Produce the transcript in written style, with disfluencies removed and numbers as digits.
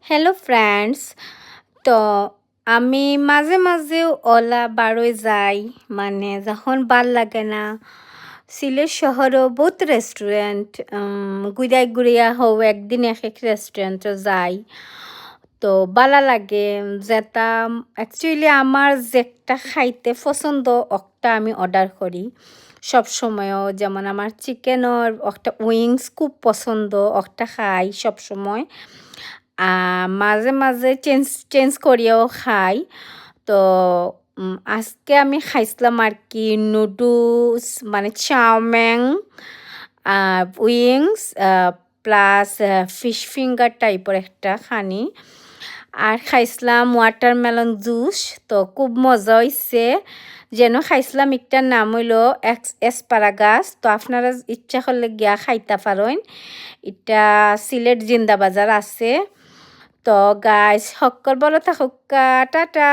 Hello friends, তো আমি মাঝে মাঝেও ওলা বারোয় যাই, মানে যখন ভাল লাগে না। সিলেট শহরেও বহুত রেস্টুরেন্ট ঘুরাই ঘুরিয়া হও একদিন এক এক রেস্টুরেন্টে যাই। তো বালা লাগে যেটা অ্যাকচুয়ালি আমার যেটা খাইতে পছন্দ একটা আমি অর্ডার করি সব সময়ও। যেমন আমার চিকেনের একটা উইংস খুব পছন্দ, একটা খাই সব সময়। মাঝে মাঝে চেঞ্জ চেঞ্জ করিয়াও খাই। তো আজকে আমি খাইছিলাম আর কি নুডলস, মানে chow mein, wings plus fish finger টাইপের একটা খানি। আর খাইছিলাম ওয়াটারমেলন জুস। তো খুব মজা হইছে। যেন খাইছিলাম একটার নাম হইল এসপারাগাস। তো আপনারা ইচ্ছা করলে গিয়া খাইতে পারেন। এটা সিলেট জিন্দা বাজার আছে। তো গাইস সকল বলো থাকুক, টাটা।